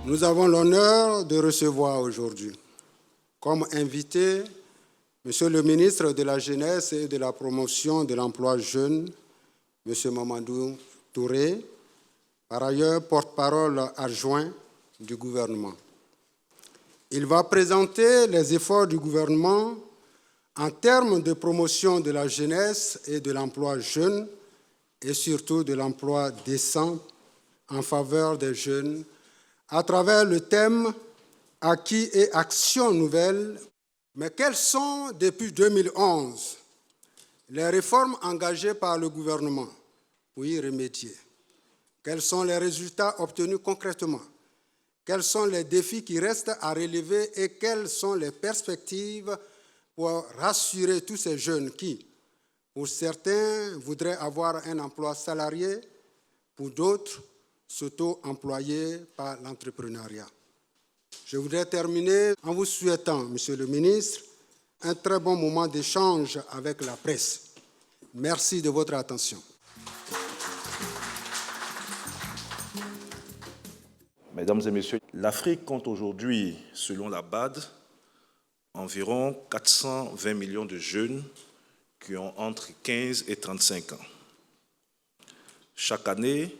Nous avons l'honneur de recevoir aujourd'hui comme invité Monsieur le ministre de la Jeunesse et de la Promotion de l'Emploi jeune, Monsieur Mamadou Touré, par ailleurs porte-parole adjoint du gouvernement. Il va présenter les efforts du gouvernement en termes de promotion de la jeunesse et de l'emploi jeune et surtout de l'emploi décent en faveur des jeunes à travers le thème « Acquis et actions nouvelles ». Mais quelles sont, depuis 2011, les réformes engagées par le gouvernement pour y remédier? Quels sont les résultats obtenus concrètement? Quels sont les défis qui restent à relever et quelles sont les perspectives pour rassurer tous ces jeunes qui, pour certains, voudraient avoir un emploi salarié, pour d'autres, s'auto-employer par l'entrepreneuriat? Je voudrais terminer en vous souhaitant, Monsieur le ministre, un très bon moment d'échange avec la presse. Merci de votre attention. Mesdames et messieurs, l'Afrique compte aujourd'hui, selon la BAD, environ 420 millions de jeunes qui ont entre 15 et 35 ans. Chaque année,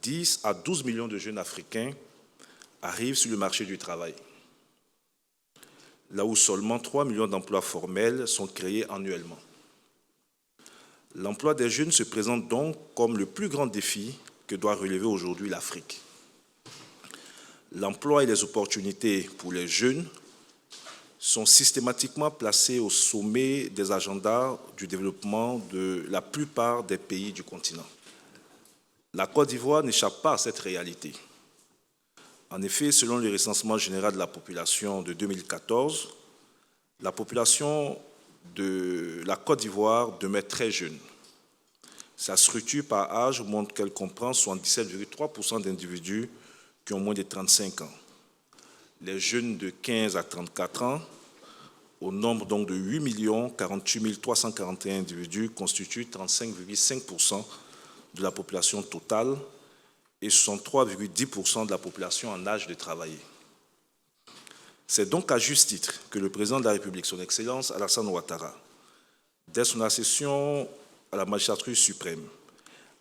10 à 12 millions de jeunes africains arrivent sur le marché du travail, là où seulement 3 millions d'emplois formels sont créés annuellement. L'emploi des jeunes se présente donc comme le plus grand défi que doit relever aujourd'hui l'Afrique. L'emploi et les opportunités pour les jeunes sont systématiquement placés au sommet des agendas du développement de la plupart des pays du continent. La Côte d'Ivoire n'échappe pas à cette réalité. En effet, selon le recensement général de la population de 2014, la population de la Côte d'Ivoire demeure très jeune. Sa structure par âge montre qu'elle comprend 77,3% d'individus qui ont moins de 35 ans. Les jeunes de 15 à 34 ans, au nombre donc de 8 48 341 individus, constituent 35,5% de la population totale et 63,10% de la population en âge de travailler. C'est donc à juste titre que le président de la République, son Excellence Alassane Ouattara, dès son accession à la magistrature suprême,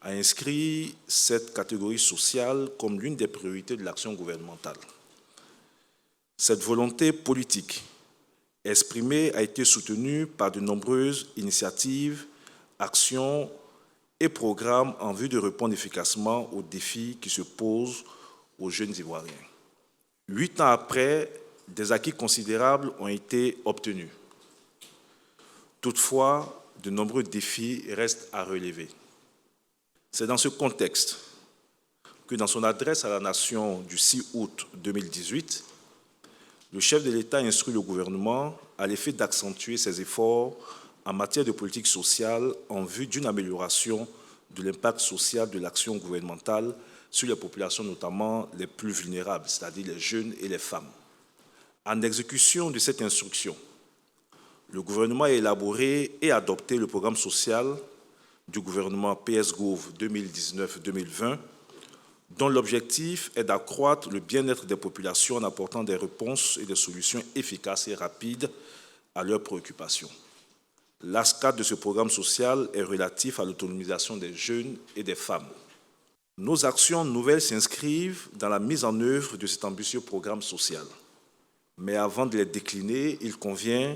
a inscrit cette catégorie sociale comme l'une des priorités de l'action gouvernementale. Cette volonté politique exprimée a été soutenue par de nombreuses initiatives, actions et programmes en vue de répondre efficacement aux défis qui se posent aux jeunes Ivoiriens. 8 ans après, des acquis considérables ont été obtenus. Toutefois, de nombreux défis restent à relever. C'est dans ce contexte que, dans son adresse à la nation du 6 août 2018, le chef de l'État instruit le gouvernement à l'effet d'accentuer ses efforts en matière de politique sociale en vue d'une amélioration de l'impact social de l'action gouvernementale sur les populations, notamment les plus vulnérables, c'est-à-dire les jeunes et les femmes. En exécution de cette instruction, le gouvernement a élaboré et adopté le programme social du gouvernement PS-Gouv 2019-2020, dont l'objectif est d'accroître le bien-être des populations en apportant des réponses et des solutions efficaces et rapides à leurs préoccupations. L'axe 4 de ce programme social est relatif à l'autonomisation des jeunes et des femmes. Nos actions nouvelles s'inscrivent dans la mise en œuvre de cet ambitieux programme social. Mais avant de les décliner, il convient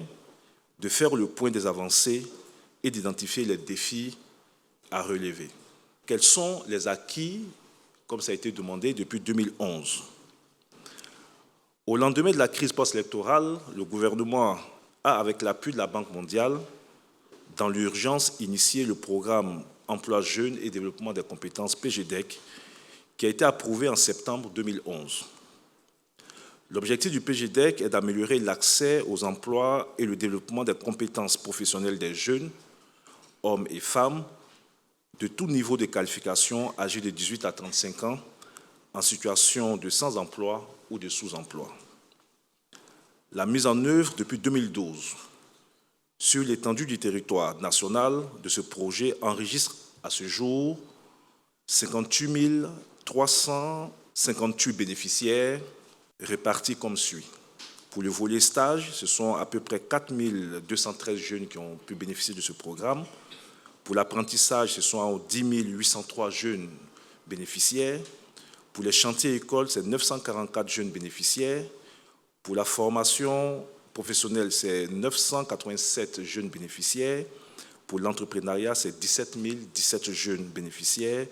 de faire le point des avancées et d'identifier les défis à relever. Quels sont les acquis, comme ça a été demandé, depuis 2011? Au lendemain de la crise post-électorale, le gouvernement a, avec l'appui de la Banque mondiale, dans l'urgence, initié le programme Emploi Jeunes et Développement des compétences PGDEC, qui a été approuvé en septembre 2011. L'objectif du PGDEC est d'améliorer l'accès aux emplois et le développement des compétences professionnelles des jeunes, hommes et femmes, de tout niveau de qualification âgés de 18 à 35 ans, en situation de sans-emploi ou de sous-emploi. La mise en œuvre depuis 2012 sur l'étendue du territoire national de ce projet enregistre à ce jour 58 300 58 bénéficiaires répartis comme suit. Pour le volet stage, ce sont à peu près 4 213 jeunes qui ont pu bénéficier de ce programme. Pour l'apprentissage, ce sont 10 803 jeunes bénéficiaires. Pour les chantiers écoles, c'est 944 jeunes bénéficiaires. Pour la formation professionnelle, c'est 987 jeunes bénéficiaires. Pour l'entrepreneuriat, c'est 17 017 jeunes bénéficiaires.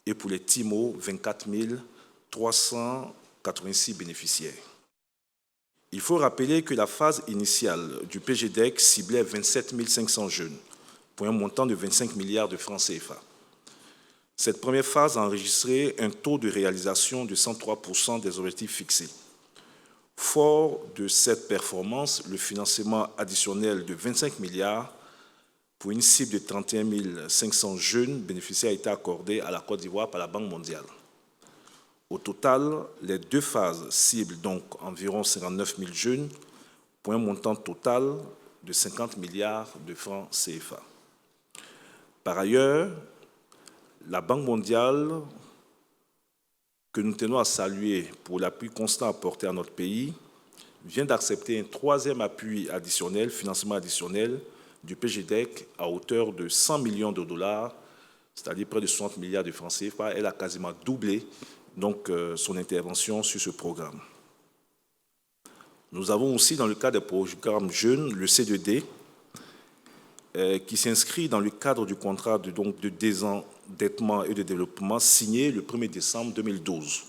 Et pour les TIMO, 24 386 bénéficiaires. Il faut rappeler que la phase initiale du PGDEC ciblait 27 500 jeunes, pour un montant de 25 milliards de francs CFA. Cette première phase a enregistré un taux de réalisation de 103% des objectifs fixés. Fort de cette performance, le financement additionnel de 25 milliards pour une cible de 31 500 jeunes bénéficiaires a été accordé à la Côte d'Ivoire par la Banque mondiale. Au total, les deux phases ciblent donc environ 59 000 jeunes pour un montant total de 50 milliards de francs CFA. Par ailleurs, la Banque mondiale, que nous tenons à saluer pour l'appui constant apporté à notre pays, vient d'accepter un troisième appui additionnel, financement additionnel du PGDEC à hauteur de 100 millions de dollars, c'est-à-dire près de 60 milliards de francs CFA. Elle a quasiment doublé donc son intervention sur ce programme. Nous avons aussi, dans le cadre des programmes jeunes, le C2D, qui s'inscrit dans le cadre du contrat de désendettement et de développement signé le 1er décembre 2012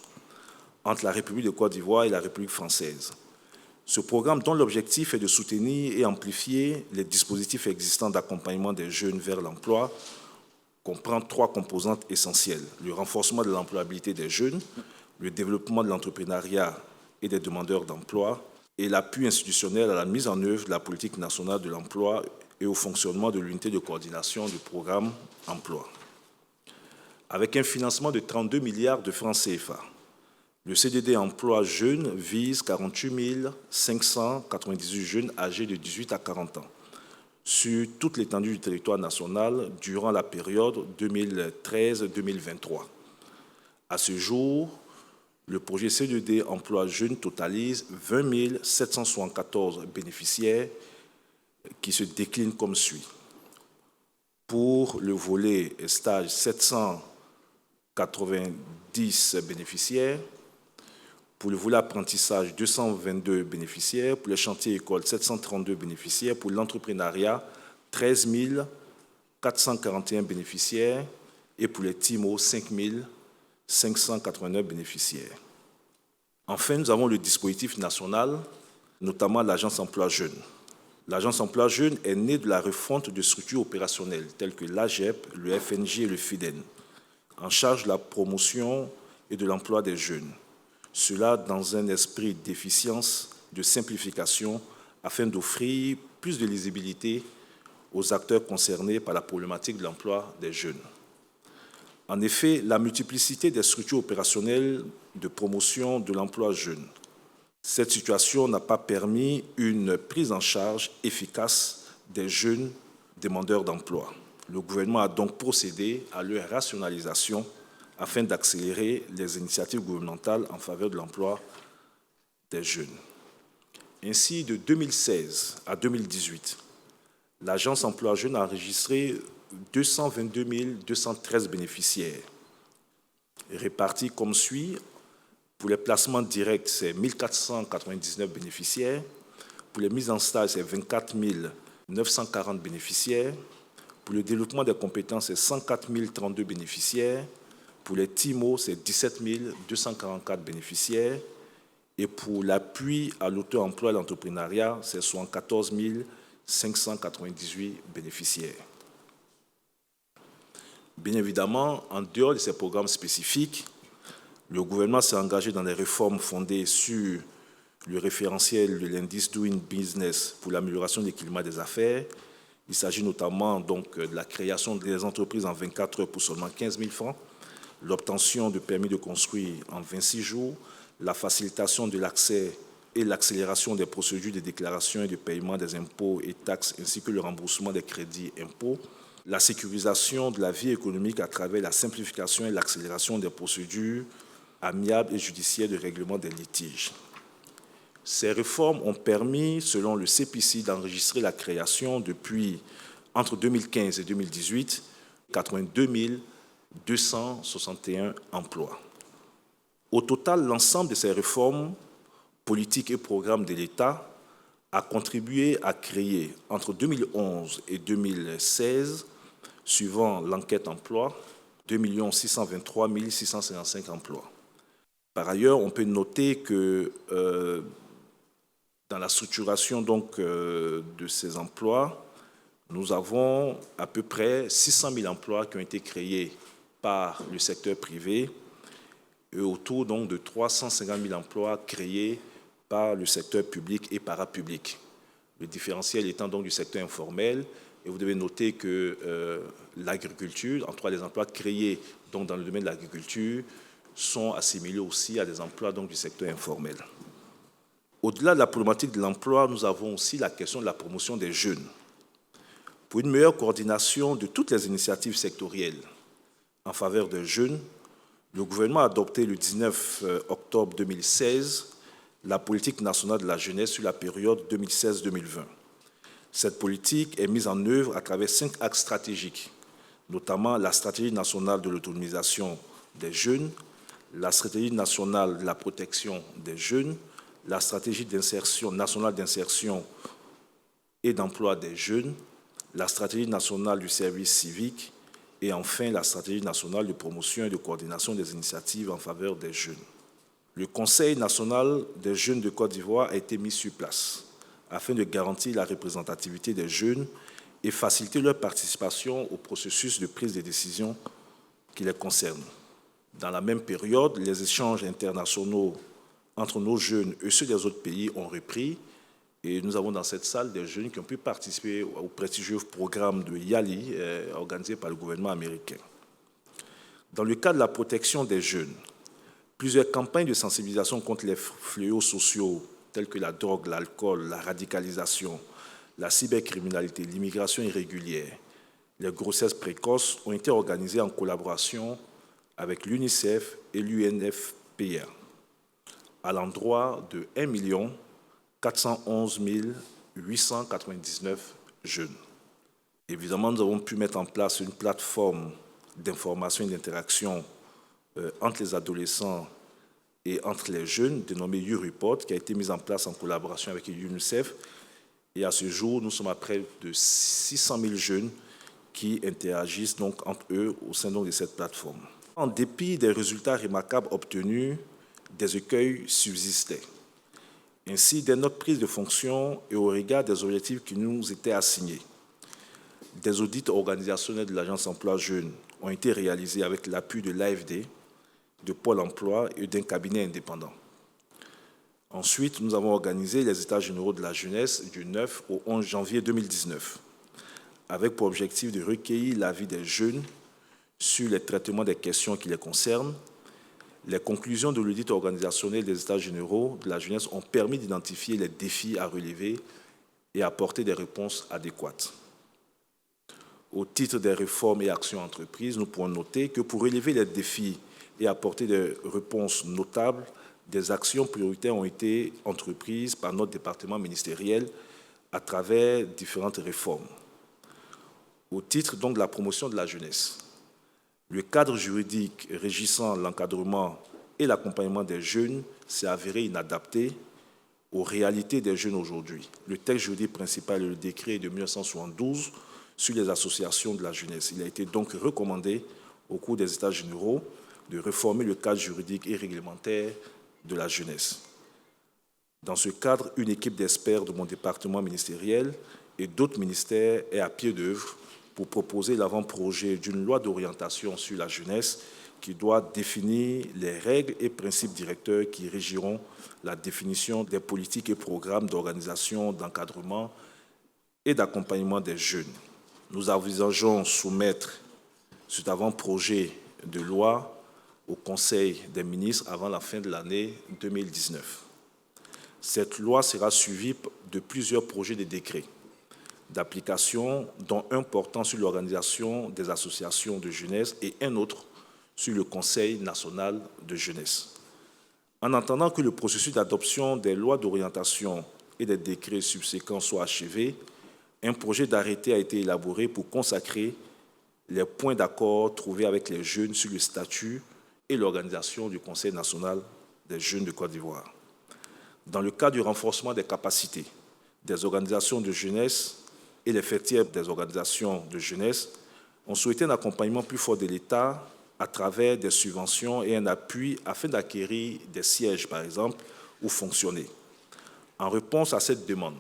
entre la République de Côte d'Ivoire et la République française. Ce programme, dont l'objectif est de soutenir et amplifier les dispositifs existants d'accompagnement des jeunes vers l'emploi, comprend trois composantes essentielles: le renforcement de l'employabilité des jeunes, le développement de l'entrepreneuriat et des demandeurs d'emploi, et l'appui institutionnel à la mise en œuvre de la politique nationale de l'emploi et au fonctionnement de l'unité de coordination du programme emploi. Avec un financement de 32 milliards de francs CFA, le CDD emploi jeunes vise 48 598 jeunes âgés de 18 à 40 ans sur toute l'étendue du territoire national durant la période 2013-2023. À ce jour, le projet C2D emploi jeunes totalise 20 774 bénéficiaires qui se déclinent comme suit. Pour le volet stage, 790 bénéficiaires. Pour le volet apprentissage, 222 bénéficiaires. Pour les chantiers écoles, 732 bénéficiaires. Pour l'entrepreneuriat, 13 441 bénéficiaires. Et pour les TIMO, 5 589 bénéficiaires. Enfin, nous avons le dispositif national, notamment l'Agence emploi jeunes. L'Agence emploi jeunes est née de la refonte de structures opérationnelles telles que l'AGEP, le FNJ et le FIDEN, en charge de la promotion et de l'emploi des jeunes. Cela dans un esprit d'efficience, de simplification, afin d'offrir plus de lisibilité aux acteurs concernés par la problématique de l'emploi des jeunes. En effet, la multiplicité des structures opérationnelles de promotion de l'emploi jeune, cette situation n'a pas permis une prise en charge efficace des jeunes demandeurs d'emploi. Le gouvernement a donc procédé à leur rationalisation afin d'accélérer les initiatives gouvernementales en faveur de l'emploi des jeunes. Ainsi, de 2016 à 2018, l'Agence emploi jeunes a enregistré 222 213 bénéficiaires, répartis comme suit. Pour les placements directs, c'est 1499 bénéficiaires. Pour les mises en stage, c'est 24 940 bénéficiaires. Pour le développement des compétences, c'est 104 032 bénéficiaires. Pour les TIMO, c'est 17 244 bénéficiaires. Et pour l'appui à l'auto-emploi et l'entrepreneuriat, c'est 74 598 bénéficiaires. Bien évidemment, en dehors de ces programmes spécifiques, le gouvernement s'est engagé dans des réformes fondées sur le référentiel de l'indice Doing Business pour l'amélioration du climat des affaires. Il s'agit notamment donc de la création des entreprises en 24 heures pour seulement 15 000 francs, l'obtention de permis de construire en 26 jours, la facilitation de l'accès et l'accélération des procédures de déclaration et de paiement des impôts et taxes, ainsi que le remboursement des crédits impôts, la sécurisation de la vie économique à travers la simplification et l'accélération des procédures amiable et judiciaire de règlement des litiges. Ces réformes ont permis, selon le CPC, d'enregistrer la création depuis entre 2015 et 2018, 82 261 emplois. Au total, l'ensemble de ces réformes, politiques et programmes de l'État a contribué à créer, entre 2011 et 2016, suivant l'enquête emploi, 2 623 655 emplois. Par ailleurs, on peut noter que dans la structuration de ces emplois, nous avons à peu près 600 000 emplois qui ont été créés par le secteur privé et autour donc, de 350 000 emplois créés par le secteur public et parapublic. Le différentiel étant donc du secteur informel. Et vous devez noter que l'agriculture, en tout cas les emplois créés donc, dans le domaine de l'agriculture, sont assimilés aussi à des emplois donc, du secteur informel. Au-delà de la problématique de l'emploi, nous avons aussi la question de la promotion des jeunes. Pour une meilleure coordination de toutes les initiatives sectorielles en faveur des jeunes, le gouvernement a adopté le 19 octobre 2016 la politique nationale de la jeunesse sur la période 2016-2020. Cette politique est mise en œuvre à travers 5 axes stratégiques, notamment la stratégie nationale de l'autonomisation des jeunes, la stratégie nationale de la protection des jeunes, la stratégie nationale d'insertion et d'emploi des jeunes, la stratégie nationale du service civique et enfin la stratégie nationale de promotion et de coordination des initiatives en faveur des jeunes. Le Conseil national des jeunes de Côte d'Ivoire a été mis sur place afin de garantir la représentativité des jeunes et faciliter leur participation au processus de prise de décision qui les concerne. Dans la même période, les échanges internationaux entre nos jeunes et ceux des autres pays ont repris et nous avons dans cette salle des jeunes qui ont pu participer au prestigieux programme de YALI organisé par le gouvernement américain. Dans le cadre de la protection des jeunes, plusieurs campagnes de sensibilisation contre les fléaux sociaux tels que la drogue, l'alcool, la radicalisation, la cybercriminalité, l'immigration irrégulière, les grossesses précoces ont été organisées en collaboration avec l'UNICEF et l'UNFPA à l'endroit de 1 411 899 jeunes. Évidemment, nous avons pu mettre en place une plateforme d'information et d'interaction entre les adolescents et entre les jeunes, dénommée YouReport, qui a été mise en place en collaboration avec l'UNICEF. Et à ce jour, nous sommes à près de 600 000 jeunes qui interagissent donc entre eux au sein de cette plateforme. En dépit des résultats remarquables obtenus, des écueils subsistaient. Ainsi, dès notre prise de fonction et au regard des objectifs qui nous étaient assignés, des audits organisationnels de l'Agence Emploi Jeunes ont été réalisés avec l'appui de l'AFD, de Pôle emploi et d'un cabinet indépendant. Ensuite, nous avons organisé les États généraux de la jeunesse du 9 au 11 janvier 2019, avec pour objectif de recueillir l'avis des jeunes sur les traitements des questions qui les concernent. Les conclusions de l'audit organisationnel des États généraux de la jeunesse ont permis d'identifier les défis à relever et apporter des réponses adéquates. Au titre des réformes et actions entreprises, nous pourrons noter que pour relever les défis et apporter des réponses notables, des actions prioritaires ont été entreprises par notre département ministériel à travers différentes réformes. Au titre donc de la promotion de la jeunesse, le cadre juridique régissant l'encadrement et l'accompagnement des jeunes s'est avéré inadapté aux réalités des jeunes aujourd'hui. Le texte juridique principal est le décret de 1972 sur les associations de la jeunesse. Il a été donc recommandé au cours des États généraux de réformer le cadre juridique et réglementaire de la jeunesse. Dans ce cadre, une équipe d'experts de mon département ministériel et d'autres ministères est à pied d'œuvre pour proposer l'avant-projet d'une loi d'orientation sur la jeunesse qui doit définir les règles et principes directeurs qui régiront la définition des politiques et programmes d'organisation, d'encadrement et d'accompagnement des jeunes. Nous envisageons soumettre cet avant-projet de loi au Conseil des ministres avant la fin de l'année 2019. Cette loi sera suivie de plusieurs projets de décrets d'application, dont un portant sur l'organisation des associations de jeunesse et un autre sur le Conseil national de jeunesse. En attendant que le processus d'adoption des lois d'orientation et des décrets subséquents soit achevé, un projet d'arrêté a été élaboré pour consacrer les points d'accord trouvés avec les jeunes sur le statut et l'organisation du Conseil national des jeunes de Côte d'Ivoire. Dans le cadre du renforcement des capacités des organisations de jeunesse et les fêtières des organisations de jeunesse, on souhaitait un accompagnement plus fort de l'État à travers des subventions et un appui afin d'acquérir des sièges, par exemple, ou fonctionner. En réponse à cette demande,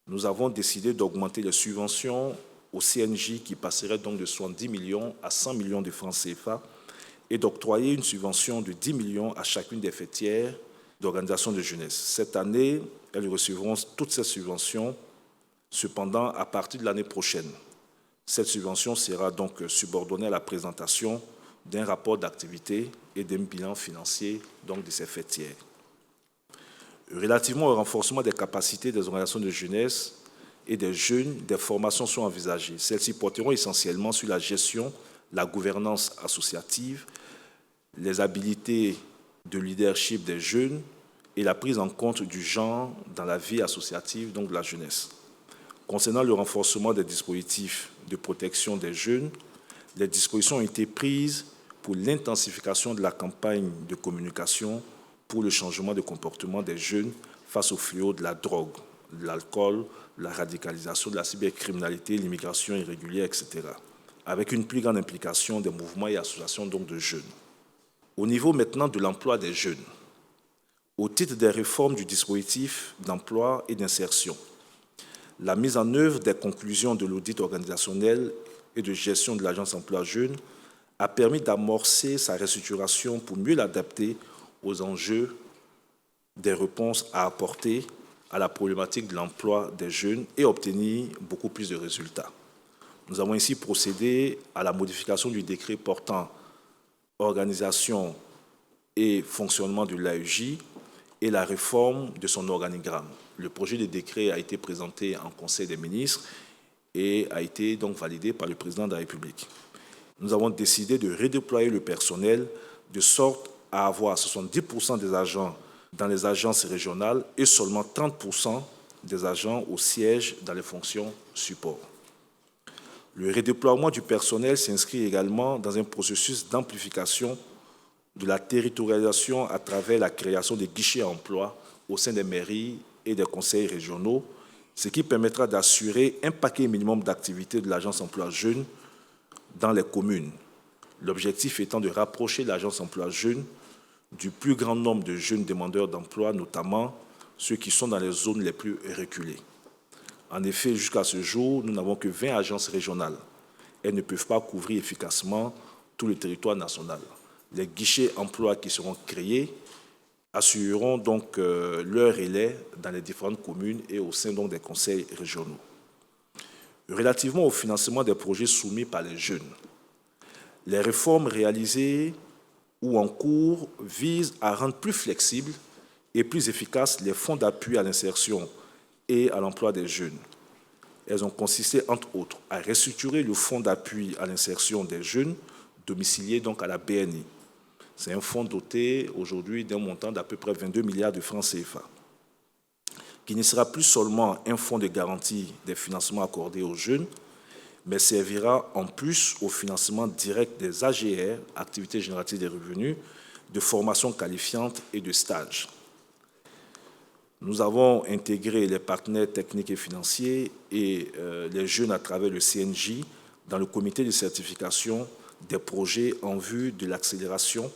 nous avons décidé d'augmenter les subventions au CNJ qui passerait donc de 70 millions à 100 millions de francs CFA et d'octroyer une subvention de 10 millions à chacune des fêtières d'organisations de jeunesse. Cette année, elles recevront toutes ces subventions. Cependant, à partir de l'année prochaine, cette subvention sera donc subordonnée à la présentation d'un rapport d'activité et d'un bilan financier donc de ces fêtières. Relativement au renforcement des capacités des organisations de jeunesse et des jeunes, des formations sont envisagées. Celles-ci porteront essentiellement sur la gestion, la gouvernance associative, les habiletés de leadership des jeunes et la prise en compte du genre dans la vie associative donc de la jeunesse. Concernant le renforcement des dispositifs de protection des jeunes, les dispositions ont été prises pour l'intensification de la campagne de communication pour le changement de comportement des jeunes face au fléau de la drogue, de l'alcool, la radicalisation, de la cybercriminalité, l'immigration irrégulière, etc., avec une plus grande implication des mouvements et associations donc de jeunes. Au niveau maintenant de l'emploi des jeunes, au titre des réformes du dispositif d'emploi et d'insertion, la mise en œuvre des conclusions de l'audit organisationnel et de gestion de l'Agence emploi jeunes a permis d'amorcer sa restructuration pour mieux l'adapter aux enjeux des réponses à apporter à la problématique de l'emploi des jeunes et obtenir beaucoup plus de résultats. Nous avons ainsi procédé à la modification du décret portant organisation et fonctionnement de l'AEJ et la réforme de son organigramme. Le projet de décret a été présenté en Conseil des ministres et a été donc validé par le président de la République. Nous avons décidé de redéployer le personnel de sorte à avoir 70% des agents dans les agences régionales et seulement 30% des agents au siège dans les fonctions support. Le redéploiement du personnel s'inscrit également dans un processus d'amplification de la territorialisation à travers la création des guichets à emploi au sein des mairies et des conseils régionaux, ce qui permettra d'assurer un paquet minimum d'activités de l'Agence emploi jeunes dans les communes. L'objectif étant de rapprocher l'Agence emploi jeunes du plus grand nombre de jeunes demandeurs d'emploi, notamment ceux qui sont dans les zones les plus reculées. En effet, jusqu'à ce jour, nous n'avons que 20 agences régionales. Elles ne peuvent pas couvrir efficacement tout le territoire national. Les guichets emploi qui seront créés assureront donc leur relais dans les différentes communes et au sein donc des conseils régionaux. Relativement au financement des projets soumis par les jeunes, les réformes réalisées ou en cours visent à rendre plus flexibles et plus efficaces les fonds d'appui à l'insertion et à l'emploi des jeunes. Elles ont consisté, entre autres, à restructurer le fonds d'appui à l'insertion des jeunes domiciliés donc à la BNI. C'est un fonds doté aujourd'hui d'un montant d'à peu près 22 milliards de francs CFA, qui ne sera plus seulement un fonds de garantie des financements accordés aux jeunes, mais servira en plus au financement direct des AGR, activités génératives des revenus, de formation qualifiante et de stages. Nous avons intégré les partenaires techniques et financiers et les jeunes à travers le CNJ dans le comité de certification des projets en vue de l'accélération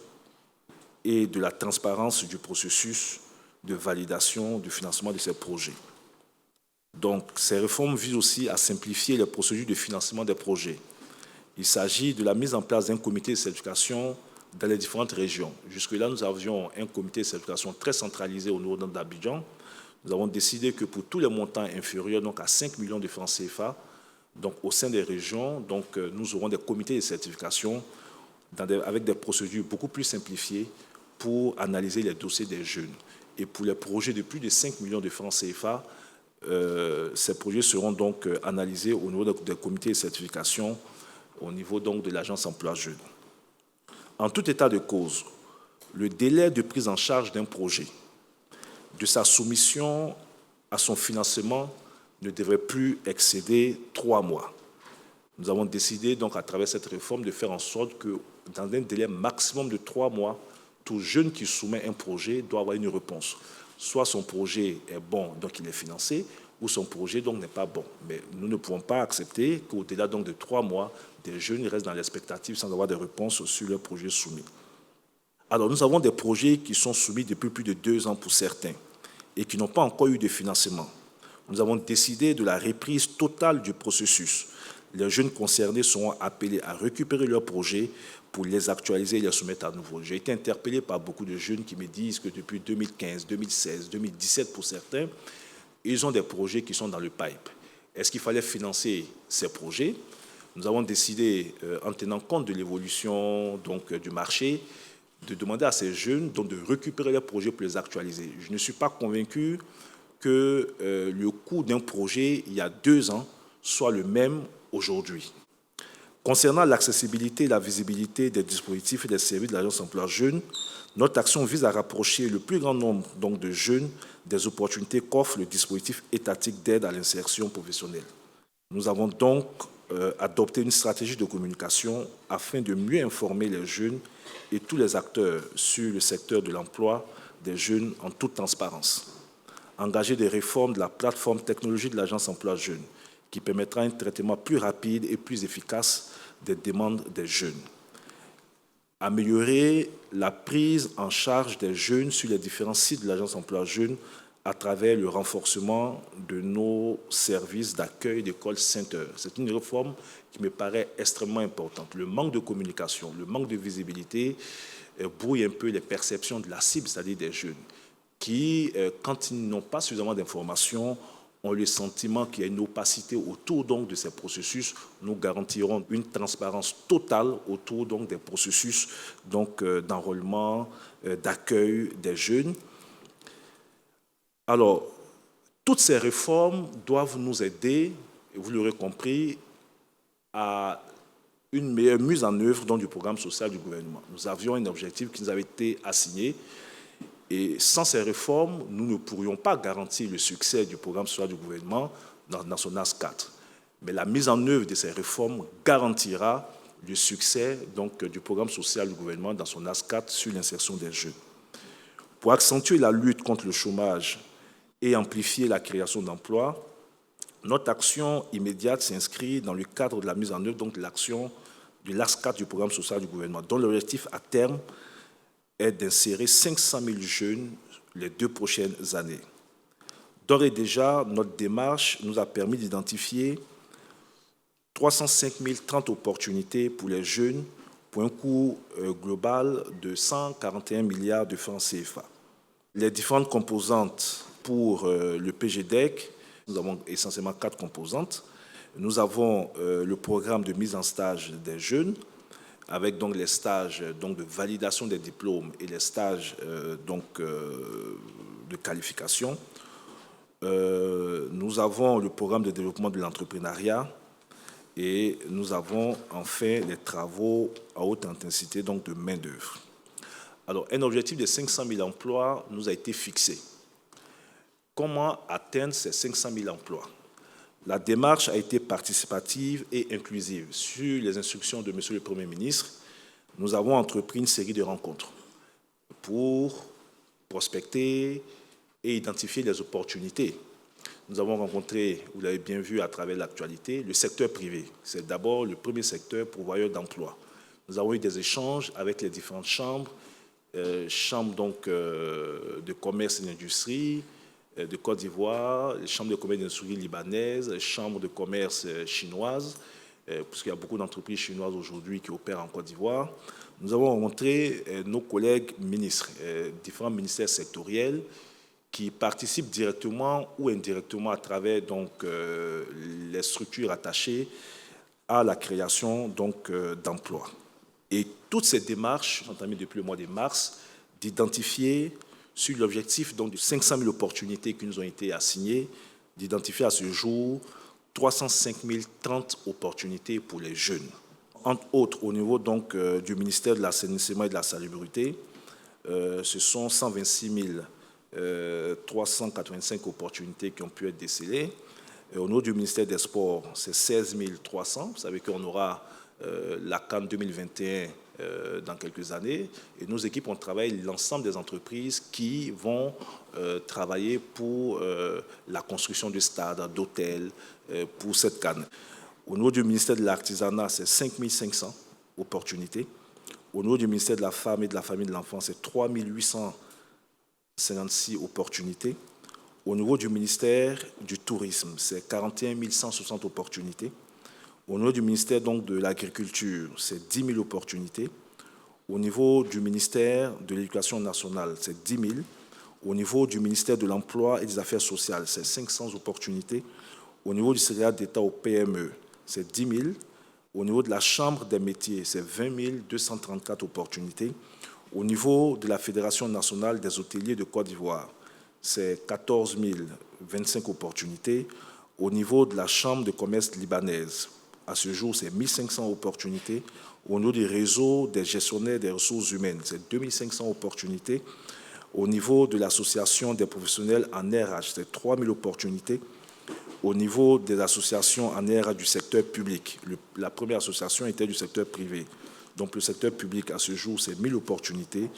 et de la transparence du processus de validation du financement de ces projets. Donc, ces réformes visent aussi à simplifier les procédures de financement des projets. Il s'agit de la mise en place d'un comité de certification dans les différentes régions. Jusque-là, nous avions un comité de certification très centralisé au niveau d'Abidjan. Nous avons décidé que pour tous les montants inférieurs donc à 5 millions de francs CFA, donc au sein des régions, donc, nous aurons des comités de certification avec des procédures beaucoup plus simplifiées pour analyser les dossiers des jeunes. Et pour les projets de plus de 5 millions de francs CFA, ces projets seront donc analysés au niveau des comités de certification, au niveau donc de l'Agence emploi jeunes. En tout état de cause, le délai de prise en charge d'un projet, de sa soumission à son financement, ne devrait plus excéder 3 mois. Nous avons décidé donc à travers cette réforme de faire en sorte que dans un délai maximum de 3 mois, tout jeune qui soumet un projet doit avoir une réponse. Soit son projet est bon, donc il est financé, ou son projet donc n'est pas bon. Mais nous ne pouvons pas accepter qu'au-delà donc de 3 mois, des jeunes restent dans l'expectative sans avoir de réponse sur leur projet soumis. Alors nous avons des projets qui sont soumis depuis plus de 2 ans pour certains et qui n'ont pas encore eu de financement. Nous avons décidé de la reprise totale du processus. Les jeunes concernés seront appelés à récupérer leurs projets pour les actualiser et les soumettre à nouveau. J'ai été interpellé par beaucoup de jeunes qui me disent que depuis 2015, 2016, 2017 pour certains, ils ont des projets qui sont dans le pipe. Est-ce qu'il fallait financer ces projets? Nous avons décidé, en tenant compte de l'évolution du marché, de demander à ces jeunes donc, de récupérer leurs projets pour les actualiser. Je ne suis pas convaincu que le coût d'un projet, il y a 2 ans, soit le même aujourd'hui. Concernant l'accessibilité et la visibilité des dispositifs et des services de l'Agence Emploi Jeunes, notre action vise à rapprocher le plus grand nombre donc, de jeunes des opportunités qu'offre le dispositif étatique d'aide à l'insertion professionnelle. Nous avons donc adopté une stratégie de communication afin de mieux informer les jeunes et tous les acteurs sur le secteur de l'emploi des jeunes en toute transparence. Engager des réformes de la plateforme technologique de l'Agence Emploi Jeunes qui permettra un traitement plus rapide et plus efficace des demandes des jeunes. Améliorer la prise en charge des jeunes sur les différents sites de l'Agence Emploi Jeunes à travers le renforcement de nos services d'accueil des call centers. C'est une réforme qui me paraît extrêmement importante. Le manque de communication, le manque de visibilité brouille un peu les perceptions de la cible, c'est-à-dire des jeunes, qui, quand ils n'ont pas suffisamment d'informations, ont le sentiment qu'il y a une opacité autour donc, de ces processus. Nous garantirons une transparence totale autour donc, des processus d'enrôlement, d'accueil des jeunes. Alors, toutes ces réformes doivent nous aider, et vous l'aurez compris, à une meilleure mise en œuvre donc, du programme social du gouvernement. Nous avions un objectif qui nous avait été assigné. Et sans ces réformes, nous ne pourrions pas garantir le succès du programme social du gouvernement dans son AS 4. Mais la mise en œuvre de ces réformes garantira le succès donc, du programme social du gouvernement dans son AS 4 sur l'insertion des jeunes. Pour accentuer la lutte contre le chômage et amplifier la création d'emplois, notre action immédiate s'inscrit dans le cadre de la mise en œuvre donc, de l'action de l'AS 4 du programme social du gouvernement, dont l'objectif à terme est d'insérer 500 000 jeunes les 2 prochaines années. D'ores et déjà, notre démarche nous a permis d'identifier 305 030 opportunités pour les jeunes pour un coût global de 141 milliards de francs CFA. Les différentes composantes pour le PGDEC, nous avons essentiellement 4 composantes. Nous avons le programme de mise en stage des jeunes, avec donc les stages donc, de validation des diplômes et les stages de qualification. Nous avons le programme de développement de l'entrepreneuriat et nous avons enfin les travaux à haute intensité donc, de main-d'œuvre. Alors, un objectif de 500 000 emplois nous a été fixé. Comment atteindre ces 500 000 emplois? La démarche a été participative et inclusive. Sur les instructions de M. le Premier ministre, nous avons entrepris une série de rencontres pour prospecter et identifier les opportunités. Nous avons rencontré, vous l'avez bien vu à travers l'actualité, le secteur privé. C'est d'abord le premier secteur pourvoyeur d'emploi. Nous avons eu des échanges avec les différentes chambres, chambres donc, de commerce et d'industrie, de Côte d'Ivoire, les chambres de commerce et d'industrie libanaises, les chambres de commerce chinoises, puisqu'il y a beaucoup d'entreprises chinoises aujourd'hui qui opèrent en Côte d'Ivoire. Nous avons rencontré nos collègues ministres, différents ministères sectoriels qui participent directement ou indirectement à travers donc, les structures attachées à la création d'emplois. Et toutes ces démarches sont entamées depuis le mois de mars d'identifier sur l'objectif donc, de 500 000 opportunités qui nous ont été assignées, d'identifier à ce jour 305 030 opportunités pour les jeunes. entre autres, au niveau donc, du ministère de l'Assainissement et de la Salubrité, ce sont 126 385 opportunités qui ont pu être décelées. Et au niveau du ministère des Sports, c'est 16 300. Vous savez qu'on aura la CAN 2021 dans quelques années. Et nos équipes ont travaillé l'ensemble des entreprises qui vont travailler pour la construction de stades, d'hôtels, pour cette CAN. Au niveau du ministère de l'Artisanat, c'est 5 500 opportunités. Au niveau du ministère de la Femme et de la Famille et de l'Enfant, c'est 3 856 opportunités. Au niveau du ministère du Tourisme, c'est 41 160 opportunités. Au niveau du ministère donc, de l'Agriculture, c'est 10 000 opportunités. Au niveau du ministère de l'Éducation nationale, c'est 10 000. Au niveau du ministère de l'Emploi et des Affaires sociales, c'est 500 opportunités. Au niveau du secrétariat d'État au PME, c'est 10 000. Au niveau de la Chambre des métiers, c'est 20 234 opportunités. Au niveau de la Fédération nationale des hôteliers de Côte d'Ivoire, c'est 14 025 opportunités. Au niveau de la Chambre de commerce libanaise, à ce jour, c'est 1 500 opportunités. Au niveau du réseau des gestionnaires des ressources humaines, c'est 2 500 opportunités. Au niveau de l'association des professionnels en RH, c'est 3 000 opportunités. Au niveau des associations en RH du secteur public, la première association était du secteur privé. Donc le secteur public, à ce jour, c'est 1 000 opportunités.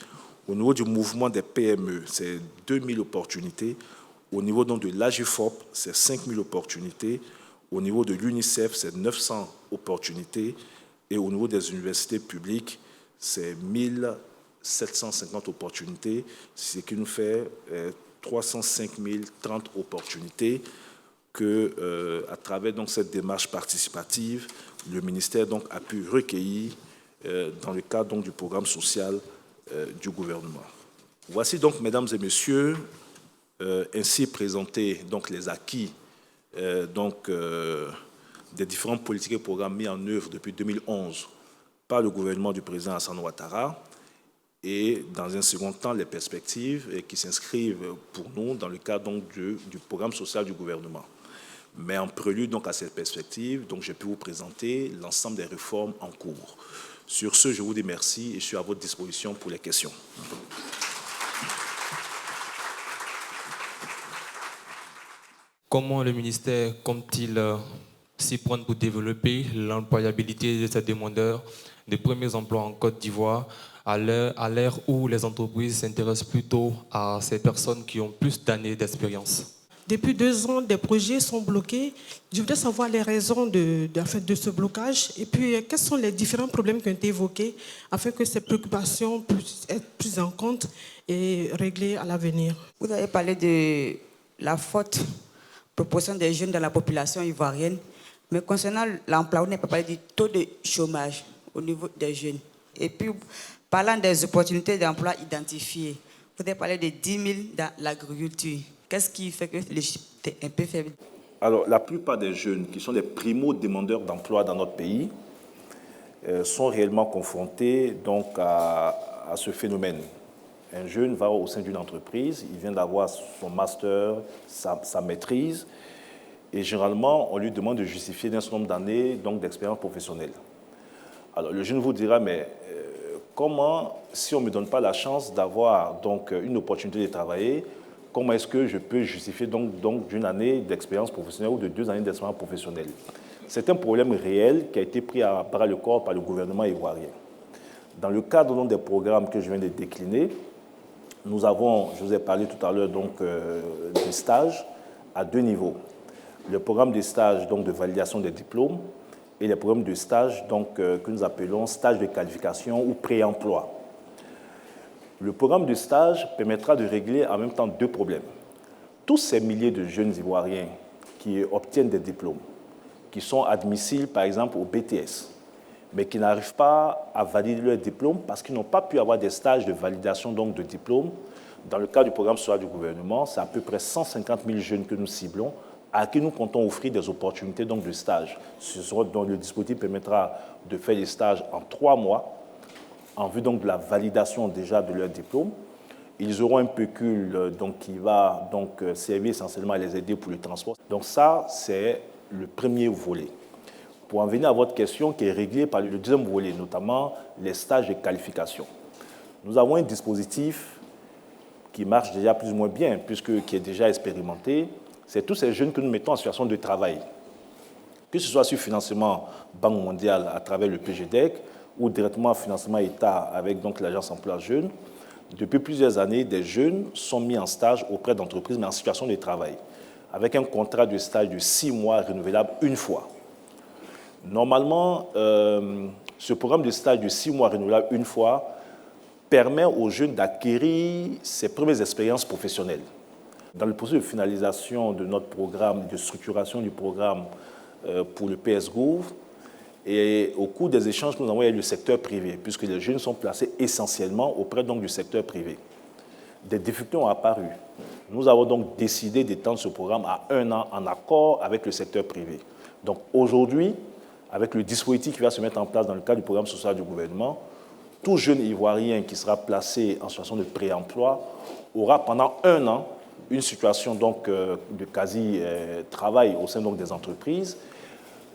Au niveau du mouvement des PME, c'est 2 000 opportunités. Au niveau donc, de l'AGFOP, c'est 5 000 opportunités. Au niveau de l'UNICEF, c'est 900 opportunités. Et au niveau des universités publiques, c'est 1 750 opportunités, ce qui nous fait 305 030 opportunités que, à travers donc, cette démarche participative, le ministère donc, a pu recueillir dans le cadre donc, du programme social du gouvernement. Voici donc, mesdames et messieurs, ainsi présentés donc, les acquis des différents politiques et programmes mis en œuvre depuis 2011 par le gouvernement du président Alassane Ouattara et, dans un second temps, les perspectives qui s'inscrivent pour nous dans le cadre donc, du programme social du gouvernement. Mais en prélude donc, à cette perspective, donc, j'ai pu vous présenter l'ensemble des réformes en cours. Sur ce, je vous dis merci et je suis à votre disposition pour les questions. Comment le ministère compte-t-il s'y prendre pour développer l'employabilité de ces demandeurs de premiers emplois en Côte d'Ivoire à l'ère où les entreprises s'intéressent plutôt à ces personnes qui ont plus d'années d'expérience? Depuis 2 ans, des projets sont bloqués. Je voudrais savoir les raisons de ce blocage et puis quels sont les différents problèmes qui ont été évoqués afin que ces préoccupations puissent être prises en compte et réglées à l'avenir. Vous avez parlé de la forte proportion des jeunes dans la population ivoirienne, mais concernant l'emploi, on n'a pas parlé du taux de chômage au niveau des jeunes. Et puis, parlant des opportunités d'emploi identifiées, vous avez parlé de 10 000 dans l'agriculture. Qu'est-ce qui fait que les chiffres étaient un peu faibles? Alors, la plupart des jeunes qui sont des primo-demandeurs d'emploi dans notre pays sont réellement confrontés donc, à ce phénomène. Un jeune va au sein d'une entreprise, il vient d'avoir son master, sa maîtrise, et généralement, on lui demande de justifier d'un certain nombre d'années d'expérience professionnelle. Alors, le jeune vous dira, mais comment, si on ne me donne pas la chance d'avoir une opportunité de travailler, comment est-ce que je peux justifier donc d'une année d'expérience professionnelle ou de 2 années d'expérience professionnelle? C'est un problème réel qui a été pris à bras le corps par le gouvernement ivoirien. Dans le cadre des programmes que je viens de décliner, nous avons, je vous ai parlé tout à l'heure, des stages à 2 niveaux. Le programme de stage de validation des diplômes et les programmes de stage que nous appelons stage de qualification ou pré-emploi. Le programme de stage permettra de régler en même temps 2 problèmes. Tous ces milliers de jeunes Ivoiriens qui obtiennent des diplômes, qui sont admissibles par exemple au BTS, mais qui n'arrivent pas à valider leur diplôme parce qu'ils n'ont pas pu avoir des stages de validation de diplôme. Dans le cadre du programme social du gouvernement, c'est à peu près 150 000 jeunes que nous ciblons, à qui nous comptons offrir des opportunités de stage. Le dispositif permettra de faire des stages en 3 mois, en vue de la validation déjà de leur diplôme. Ils auront un pécule qui va servir essentiellement à les aider pour le transport. Donc ça, c'est le premier volet. Pour en venir à votre question qui est réglée par le deuxième volet, notamment les stages de qualification. Nous avons un dispositif qui marche déjà plus ou moins bien, qui est déjà expérimenté. C'est tous ces jeunes que nous mettons en situation de travail, que ce soit sur financement Banque mondiale à travers le PGDEC ou directement financement État avec donc l'Agence Emploi Jeunes. Depuis plusieurs années, des jeunes sont mis en stage auprès d'entreprises, mais en situation de travail, avec un contrat de stage de 6 mois renouvelable une fois. Normalement, ce programme de stage de 6 mois renouvelable une fois permet aux jeunes d'acquérir ses premières expériences professionnelles. Dans le processus de finalisation de notre programme, de structuration du programme pour le PS-Gouv, et au cours des échanges que nous avons avec le secteur privé, puisque les jeunes sont placés essentiellement auprès donc, du secteur privé, des difficultés ont apparu. Nous avons donc décidé d'étendre ce programme à 1 an en accord avec le secteur privé. Donc aujourd'hui, avec le dispositif qui va se mettre en place dans le cadre du programme social du gouvernement, tout jeune Ivoirien qui sera placé en situation de pré-emploi aura pendant 1 an une situation donc, de quasi-travail au sein donc, des entreprises.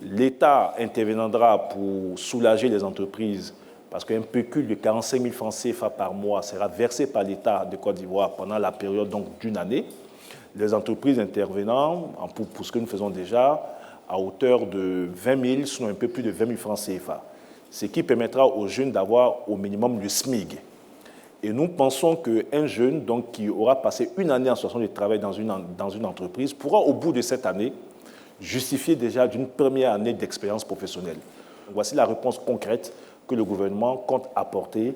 L'État interviendra pour soulager les entreprises parce qu'un pécule de 45 000 francs CFA par mois sera versé par l'État de Côte d'Ivoire pendant la période d'une année. Les entreprises intervenant, pour ce que nous faisons déjà, à hauteur de 20 000, sinon un peu plus de 20 000 francs CFA, ce qui permettra aux jeunes d'avoir au minimum le SMIG. Et nous pensons qu'un jeune donc, qui aura passé 1 année en situation de travail dans une entreprise pourra, au bout de cette année, justifier déjà d'une première année d'expérience professionnelle. Voici la réponse concrète que le gouvernement compte apporter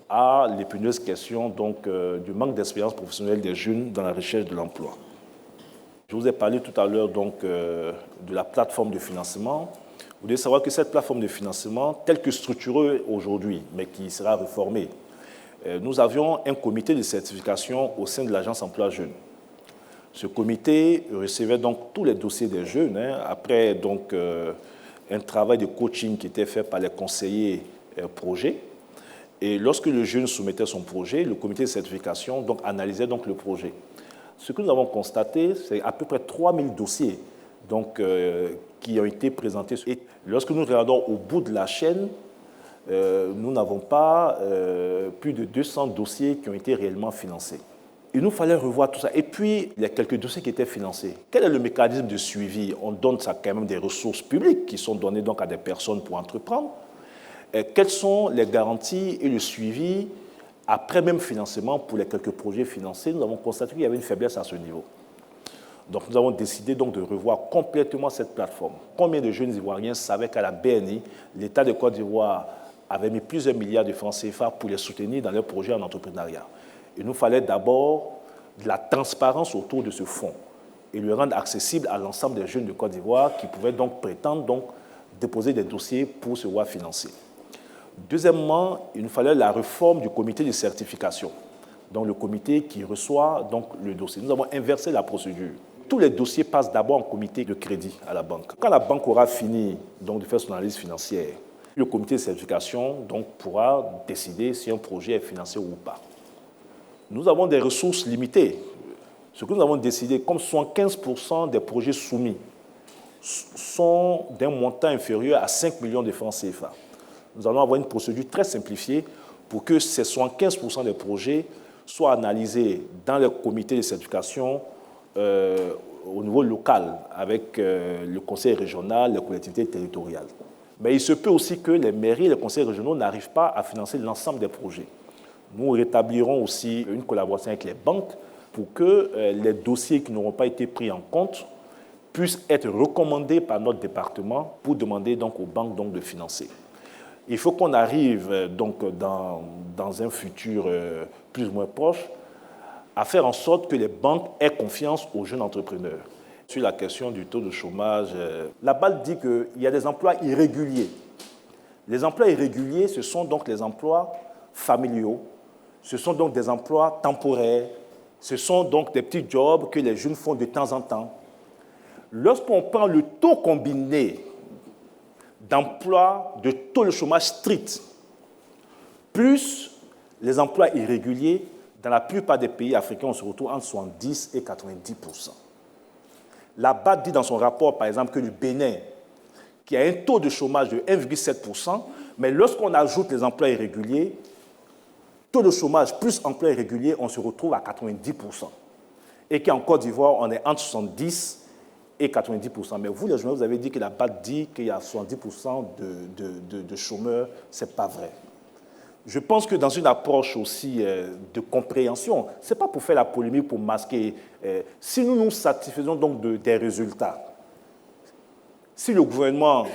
à l'épineuse question donc, du manque d'expérience professionnelle des jeunes dans la recherche de l'emploi. Je vous ai parlé tout à l'heure donc, de la plateforme de financement. Vous devez savoir que cette plateforme de financement, telle que structurée aujourd'hui, mais qui sera réformée, nous avions un comité de certification au sein de l'Agence Emploi Jeunes. Ce comité recevait donc tous les dossiers des jeunes, après donc, un travail de coaching qui était fait par les conseillers projets. Et lorsque le jeune soumettait son projet, le comité de certification donc, analysait donc, le projet. Ce que nous avons constaté, c'est à peu près 3000 dossiers donc, qui ont été présentés. Et lorsque nous regardons au bout de la chaîne, nous n'avons pas plus de 200 dossiers qui ont été réellement financés. Il nous fallait revoir tout ça. Et puis, il y a quelques dossiers qui étaient financés. Quel est le mécanisme de suivi? On donne ça quand même des ressources publiques qui sont données donc à des personnes pour entreprendre. Et quelles sont les garanties et le suivi après même financement pour les quelques projets financés? Nous avons constaté qu'il y avait une faiblesse à ce niveau. Donc, nous avons décidé donc de revoir complètement cette plateforme. Combien de jeunes Ivoiriens savaient qu'à la BNI, l'État de Côte d'Ivoire avait mis plusieurs milliards de francs CFA pour les soutenir dans leurs projets en entrepreneuriat? Il nous fallait d'abord de la transparence autour de ce fonds et le rendre accessible à l'ensemble des jeunes de Côte d'Ivoire qui pouvaient donc prétendre donc, déposer des dossiers pour se voir financer. Deuxièmement, il nous fallait la réforme du comité de certification, donc le comité qui reçoit donc, le dossier. Nous avons inversé la procédure. Tous les dossiers passent d'abord en comité de crédit à la banque. Quand la banque aura fini donc, de faire son analyse financière, le comité de certification donc, pourra décider si un projet est financé ou pas. Nous avons des ressources limitées. Ce que nous avons décidé, comme 75% des projets soumis sont d'un montant inférieur à 5 millions de francs CFA, nous allons avoir une procédure très simplifiée pour que ces 75% des projets soient analysés dans le comité de certification au niveau local, avec le conseil régional, les collectivités territoriales. Mais il se peut aussi que les mairies et les conseils régionaux n'arrivent pas à financer l'ensemble des projets. Nous rétablirons aussi une collaboration avec les banques pour que les dossiers qui n'auront pas été pris en compte puissent être recommandés par notre département pour demander donc, aux banques donc, de financer. Il faut qu'on arrive donc, dans un futur plus ou moins proche à faire en sorte que les banques aient confiance aux jeunes entrepreneurs. Sur la question du taux de chômage, la BAL dit qu'il y a des emplois irréguliers. Les emplois irréguliers, ce sont donc les emplois familiaux. Ce sont donc des emplois temporaires, ce sont donc des petits jobs que les jeunes font de temps en temps. Lorsqu'on prend le taux combiné d'emplois, de taux de chômage strict, plus les emplois irréguliers, dans la plupart des pays africains, on se retrouve entre 70 et 90%. La BAD dit dans son rapport, par exemple, que le Bénin, qui a un taux de chômage de 1,7%, mais lorsqu'on ajoute les emplois irréguliers, taux de chômage plus emplois irréguliers, on se retrouve à 90%. Et qu'en Côte d'Ivoire, on est entre 70% et 90%. Mais vous, les journalistes, vous avez dit que la BAD dit qu'il y a 70% de chômeurs. Ce n'est pas vrai. Je pense que dans une approche aussi de compréhension, ce n'est pas pour faire la polémique, pour masquer. Si nous nous satisfaisons donc des résultats, si le gouvernement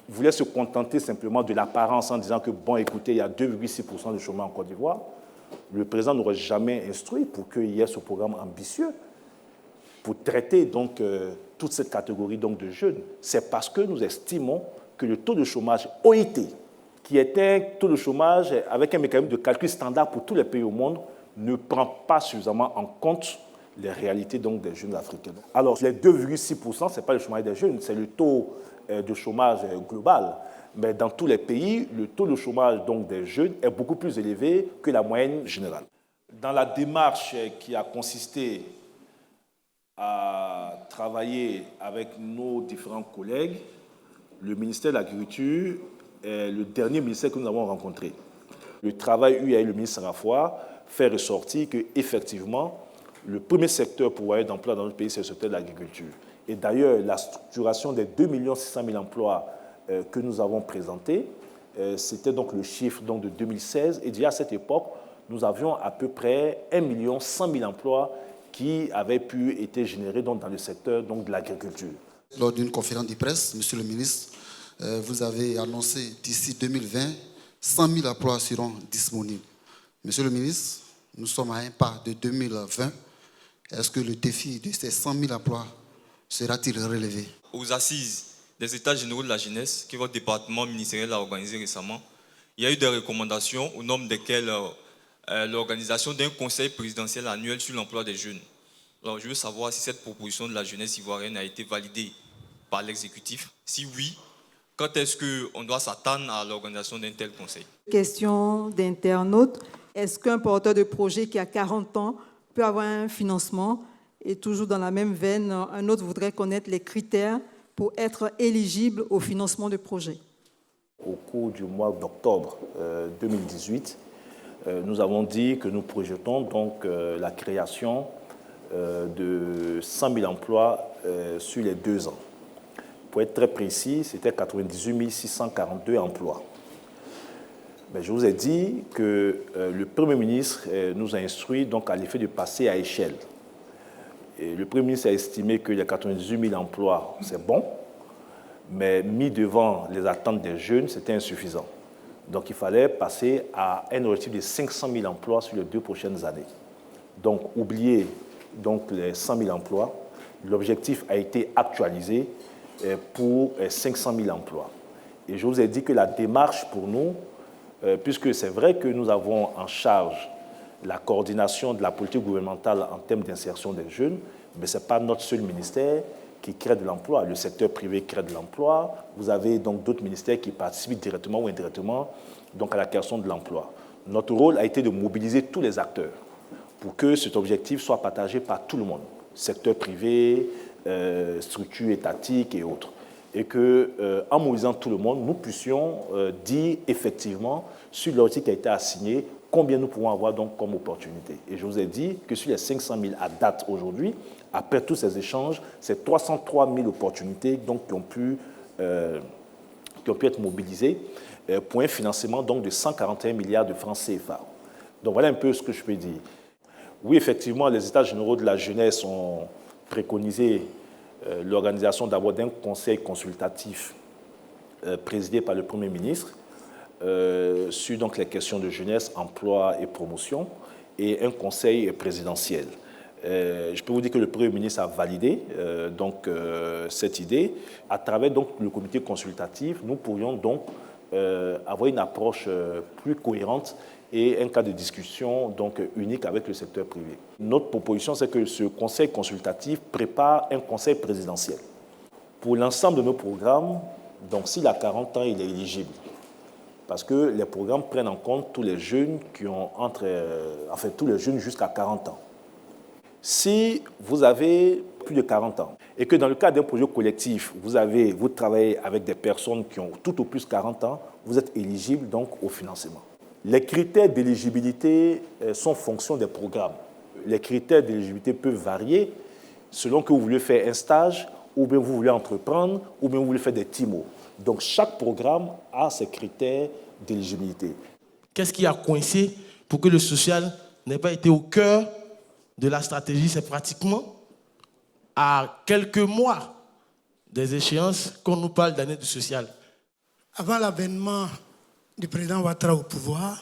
voulait se contenter simplement de l'apparence en disant que, bon, écoutez, il y a 2,6% de chômeurs en Côte d'Ivoire, le président n'aurait jamais instruit pour qu'il y ait ce programme ambitieux pour traiter donc toute cette catégorie donc, de jeunes. C'est parce que nous estimons que le taux de chômage OIT, qui est un taux de chômage avec un mécanisme de calcul standard pour tous les pays au monde, ne prend pas suffisamment en compte les réalités donc, des jeunes africains. Alors, les 2,6%, ce n'est pas le chômage des jeunes, c'est le taux de chômage global. Mais dans tous les pays, le taux de chômage donc, des jeunes est beaucoup plus élevé que la moyenne générale. Dans la démarche qui a consisté à travailler avec nos différents collègues, le ministère de l'Agriculture est le dernier ministère que nous avons rencontré. Le travail eu avec le ministre Sarafoua fait ressortir qu'effectivement, le premier secteur pourvoyeur d'emploi dans notre pays, c'est le secteur de l'agriculture. Et d'ailleurs, la structuration des 2 600 000 emplois que nous avons présentés, c'était donc le chiffre donc, de 2016. Et déjà à cette époque, nous avions à peu près 1 100 000 emplois qui avaient pu être générés donc, dans le secteur donc, de l'agriculture. Lors d'une conférence de presse, Monsieur le ministre, vous avez annoncé d'ici 2020, 100 000 emplois seront disponibles. Monsieur le ministre, nous sommes à un pas de 2020. Est-ce que le défi de ces 100 000 emplois sera-t-il relevé? Aux assises des États généraux de la jeunesse que votre département ministériel a organisé récemment, il y a eu des recommandations au nombre desquelles l'organisation d'un conseil présidentiel annuel sur l'emploi des jeunes. Alors je veux savoir si cette proposition de la jeunesse ivoirienne a été validée par l'exécutif. Si oui, quand est-ce qu'on doit s'attendre à l'organisation d'un tel conseil? Question d'internaute. Est-ce qu'un porteur de projet qui a 40 ans peut avoir un financement? Et toujours dans la même veine, un autre voudrait connaître les critères pour être éligible au financement de projet. Au cours du mois d'octobre 2018, nous avons dit que nous projetons donc la création de 100 000 emplois sur les 2 ans. Pour être très précis, c'était 98 642 emplois. Mais je vous ai dit que le Premier ministre nous a instruit donc à l'effet de passer à échelle. Et le Premier ministre a estimé que les 98 000 emplois, c'est bon, mais mis devant les attentes des jeunes, c'était insuffisant. Donc il fallait passer à un objectif de 500 000 emplois sur les 2 prochaines années. Donc oubliez donc, les 100 000 emplois. L'objectif a été actualisé pour 500 000 emplois. Et je vous ai dit que la démarche pour nous, puisque c'est vrai que nous avons en charge la coordination de la politique gouvernementale en termes d'insertion des jeunes, mais ce n'est pas notre seul ministère qui crée de l'emploi. Le secteur privé crée de l'emploi. Vous avez donc d'autres ministères qui participent directement ou indirectement donc, à la création de l'emploi. Notre rôle a été de mobiliser tous les acteurs pour que cet objectif soit partagé par tout le monde, secteur privé, structures étatiques et autres. Et qu'en mobilisant tout le monde, nous puissions dire effectivement, sur l'objectif qui a été assigné, combien nous pouvons avoir donc comme opportunité. Et je vous ai dit que sur les 500 000 à date aujourd'hui, après tous ces échanges, c'est 303 000 opportunités donc, qui ont pu être mobilisées pour un financement donc, de 141 milliards de francs CFA. Donc voilà un peu ce que je peux dire. Oui, effectivement, les États généraux de la jeunesse ont préconisé l'organisation d'abord d'un conseil consultatif présidé par le Premier ministre sur donc, les questions de jeunesse, emploi et promotion, et un conseil présidentiel. Je peux vous dire que le Premier ministre a validé cette idée. À travers donc, le comité consultatif, nous pourrions donc avoir une approche plus cohérente et un cas de discussion donc, unique avec le secteur privé. Notre proposition, c'est que ce conseil consultatif prépare un conseil présidentiel. Pour l'ensemble de nos programmes, donc s'il a 40 ans, il est éligible. Parce que les programmes prennent en compte tous les jeunes qui ont tous les jeunes jusqu'à 40 ans. Si vous avez plus plus de 40 ans et que dans le cadre d'un projet collectif, vous travaillez avec des personnes qui ont tout au plus 40 ans, vous êtes éligible donc au financement. Les critères d'éligibilité sont fonction des programmes. Les critères d'éligibilité peuvent varier selon que vous voulez faire un stage, ou bien vous voulez entreprendre, ou bien vous voulez faire des TIMO. Donc chaque programme a ses critères d'éligibilité. Qu'est-ce qui a coincé pour que le social n'ait pas été au cœur de la stratégie? C'est pratiquement à quelques mois des échéances qu'on nous parle d'année du social. Avant l'avènement du président Ouattara au pouvoir,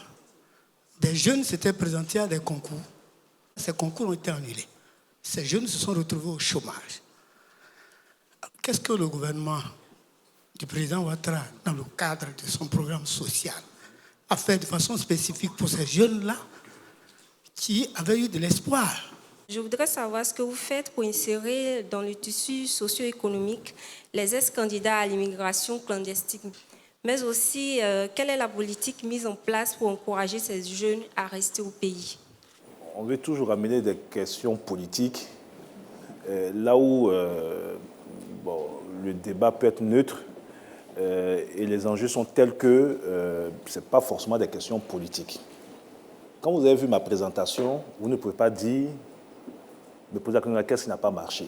des jeunes s'étaient présentés à des concours. Ces concours ont été annulés. Ces jeunes se sont retrouvés au chômage. Qu'est-ce que le gouvernement du président Ouattara, dans le cadre de son programme social, a fait de façon spécifique pour ces jeunes-là qui avaient eu de l'espoir? Je voudrais savoir ce que vous faites pour insérer dans le tissu socio-économique les ex-candidats à l'immigration clandestine, mais aussi quelle est la politique mise en place pour encourager ces jeunes à rester au pays? On veut toujours amener des questions politiques là où le débat peut être neutre et les enjeux sont tels que ce n'est pas forcément des questions politiques. Quand vous avez vu ma présentation, vous ne pouvez pas me poser la question qu'est-ce qui n'a pas marché.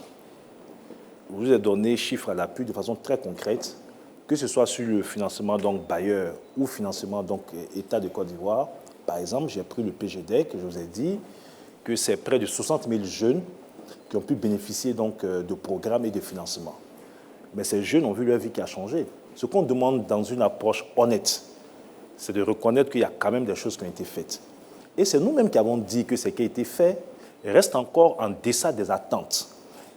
Je vous ai donné chiffres à l'appui de façon très concrète, que ce soit sur le financement donc bailleur ou financement donc État de Côte d'Ivoire. Par exemple, j'ai pris le PGDEC, je vous ai dit que c'est près de 60 000 jeunes qui ont pu bénéficier donc de programmes et de financements. Mais ces jeunes ont vu leur vie qui a changé. Ce qu'on demande dans une approche honnête, c'est de reconnaître qu'il y a quand même des choses qui ont été faites. Et c'est nous-mêmes qui avons dit que ce qui a été fait reste encore en deçà des attentes.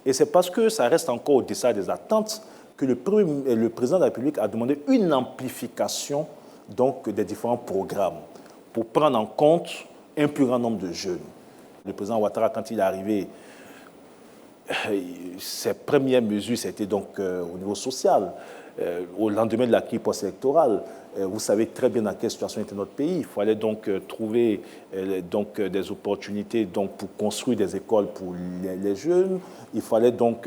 Et c'est parce que ça reste encore au deçà des attentes que le président de la République a demandé une amplification donc, des différents programmes pour prendre en compte un plus grand nombre de jeunes. Le président Ouattara, quand il est arrivé, ses premières mesures, c'était donc au niveau social. Au lendemain de la crise post-électorale, vous savez très bien dans quelle situation était notre pays. Il fallait donc trouver des opportunités donc, pour construire des écoles pour les jeunes. Il fallait donc